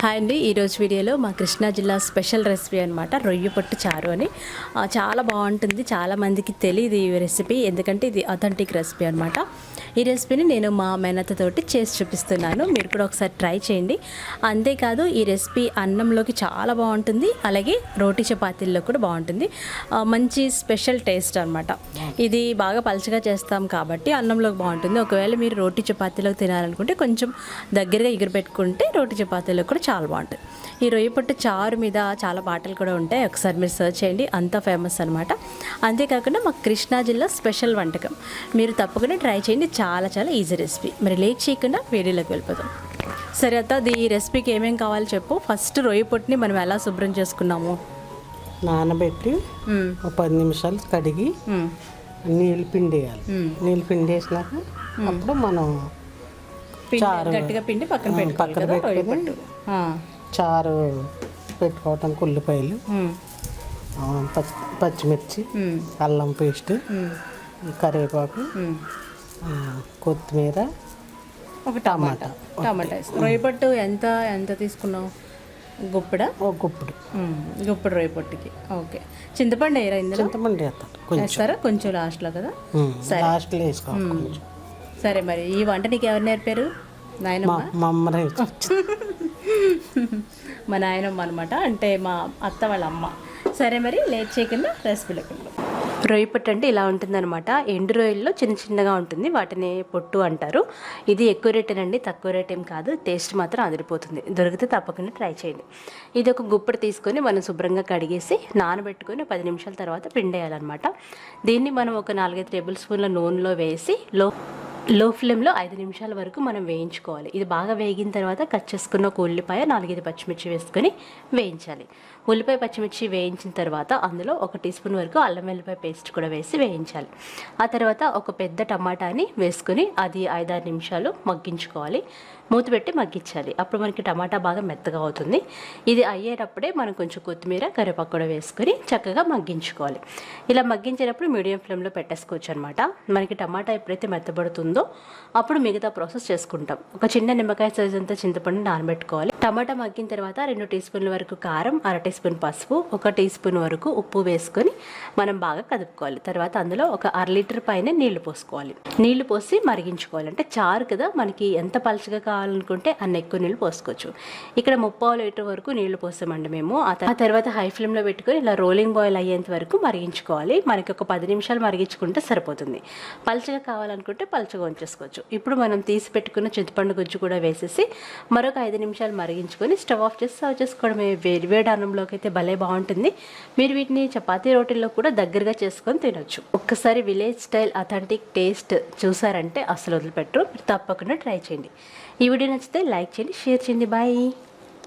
Hi అండి, ఈరోజు వీడియోలో మా కృష్ణా జిల్లా స్పెషల్ రెసిపీ అనమాట రొయ్యపొట్టు చారు అని. చాలా బాగుంటుంది. చాలామందికి తెలియదు ఈ రెసిపీ, ఎందుకంటే ఇది అథెంటిక్ రెసిపీ అనమాట. ఈ రెసిపీని నేను మా మేనత్తతోటి చేసి చూపిస్తున్నాను, మీరు కూడా ఒకసారి ట్రై చేయండి. అంతేకాదు ఈ రెసిపీ అన్నంలోకి చాలా బాగుంటుంది, అలాగే రోటీ చపాతీల్లో కూడా బాగుంటుంది. మంచి స్పెషల్ టేస్ట్ అనమాట. ఇది బాగా పలచగా చేస్తాం కాబట్టి అన్నంలోకి బాగుంటుంది. ఒకవేళ మీరు రోటీ చపాతీలోకి తినాలనుకుంటే కొంచెం దగ్గరగా ఎగురబెట్టుకుంటే రోటీ చపాతీలో కూడా చాలా బాగుంటుంది. ఈ రొయ్యపొట్టు చారు మీద చాలా పాటలు కూడా ఉంటాయి, ఒకసారి మీరు సర్చ్ చేయండి, అంత ఫేమస్ అనమాట. అంతేకాకుండా మా కృష్ణా జిల్లా స్పెషల్ వంటకం, మీరు తప్పకుండా ట్రై చేయండి. చాలా చాలా ఈజీ రెసిపీ. మరి లేట్ చేయకుండా వీడియోలోకి వెళ్ళిపోతాం. సరే అత్త, ఈ రెసిపీకి ఏమేమి కావాలో చెప్పు. ఫస్ట్ రొయ్యపొట్టుని మనం ఎలా శుభ్రం చేసుకున్నాము? నానబెట్టి 10 నిమిషాలు కడిగి నీళ్ళు పిండేయాలి. నీళ్ళు పిండేసినాక అప్పుడు మనం గట్టిగా పిండి పక్కన పెట్టుకోవాలి. చారు పెట్టుకోవటానికి ఉల్లిపాయలు, పచ్చిమిర్చి, అల్లం పేస్ట్, కరివేపాకు, కొత్తిమీర, ఒక టమాటా. రొయ్యపొట్టు ఎంత ఎంత తీసుకున్నావు? గుప్పెడా? ఒక గుప్పుడు రొయ్యపొట్టుకి. ఓకే. చింతపండు వేయరా? ఇందులో చింతపండు వేస్తారా? కొంచెం లాస్ట్లో కదా. సరే, లాస్ట్లో వేసుకోవాలి. సరే, మరి ఈ వంట నీకు ఎవరు నేర్పారు? నాయనమ్మ. మా నాయనమ్మ అనమాట, అంటే మా అత్త వాళ్ళ అమ్మ. సరే, మరి లేట్ చేయకుండా రెసిపీలోకి వెళ్దాం. రొయ్యపొట్టు అంటే ఇలా ఉంటుందన్నమాట. ఎండు రొయ్యల్లో చిన్న చిన్నగా ఉంటుంది, వాటిని పొట్టు అంటారు. ఇది ఎక్కువ రేటేనండి, తక్కువ రేట్ ఏం కాదు. టేస్ట్ మాత్రం అదిరిపోతుంది. దొరికితే తప్పకుండా ట్రై చేయండి. ఇది ఒక గుప్పెడు తీసుకొని మనం శుభ్రంగా కడిగేసి నానబెట్టుకొని 10 నిమిషాల తర్వాత పిండేయాలన్నమాట. దీన్ని మనం ఒక 4-5 టేబుల్ స్పూన్ల నూనెలో వేసి లో ఫ్లేమ్లో 5 నిమిషాల వరకు మనం వేయించుకోవాలి. ఇది బాగా వేగిన తర్వాత కట్ చేసుకున్న ఒక ఉల్లిపాయ, 4-5 పచ్చిమిర్చి వేసుకొని వేయించాలి. ఉల్లిపాయ పచ్చిమిర్చి వేయించిన తర్వాత అందులో 1 టీ స్పూన్ వరకు అల్లం వెల్లిపాయ పేస్ట్ కూడా వేసి వేయించాలి. ఆ తర్వాత ఒక పెద్ద టమాటాని వేసుకొని అది 5-6 నిమిషాలు మగ్గించుకోవాలి. మూత పెట్టి మగ్గించాలి. అప్పుడు మనకి టమాటా బాగా మెత్తగా అవుతుంది. ఇది అయ్యేటప్పుడే మనం కొంచెం కొత్తిమీర, కరివేపాకు కూడా వేసుకొని చక్కగా మగ్గించుకోవాలి. ఇలా మగ్గించేటప్పుడు మీడియం ఫ్లేమ్లో పెట్టేసుకోవచ్చు అనమాట. మనకి టమాటా ఎప్పుడైతే మెత్తబడుతుందో అప్పుడు మిగతా ప్రాసెస్ చేసుకుంటాం. ఒక చిన్న నిమ్మకాయ సైజ్ అంతా చింతపండు నానబెట్టుకోవాలి. టమాటా మగ్గిన తర్వాత 2 టీ స్పూన్ల వరకు కారం, 1/2 టీ స్పూన్ పసుపు, 1 టీ స్పూన్ వరకు ఉప్పు వేసుకొని మనం బాగా కదుపుకోవాలి. తర్వాత అందులో ఒక 1/2 లీటర్ పైన నీళ్లు పోసుకోవాలి. నీళ్లు పోసి మరిగించుకోవాలి. అంటే చారు కదా, మనకి ఎంత పలుచగా కావాలనుకుంటే అన్ని ఎక్కువ నీళ్ళు పోసుకోవచ్చు. ఇక్కడ 3/4 లీటర్ వరకు నీళ్లు పోసామండి మేము. ఆ తర్వాత హై ఫ్లేమ్లో పెట్టుకొని ఇలా రోలింగ్ బాయిల్ అయ్యేంత వరకు మరిగించుకోవాలి. మనకి ఒక 10 నిమిషాలు మరిగించుకుంటే సరిపోతుంది. పలుచగా కావాలనుకుంటే పలుచగా ఉంచేసుకోవచ్చు. ఇప్పుడు మనం తీసి పెట్టుకున్న చింతపండు గుజ్జు కూడా వేసేసి మరొక 5 నిమిషాలు మరిగించుకొని స్టవ్ ఆఫ్ చేసి సర్వ్ చేసుకోవడమే. వేడివేడి అన్నంలోకి అయితే భలే బాగుంటుంది. మీరు వీటిని చపాతీ రోటీల్లో కూడా దగ్గరగా చేసుకొని తినొచ్చు. ఒక్కసారి విలేజ్ స్టైల్ అథెంటిక్ టేస్ట్ చూసారంటే అసలు వదిలిపెట్టరు. మీరు తప్పకుండా ట్రై చేయండి. ఈ వీడియో నచ్చితే లైక్ చేయండి, షేర్ చేయండి. బాయ్.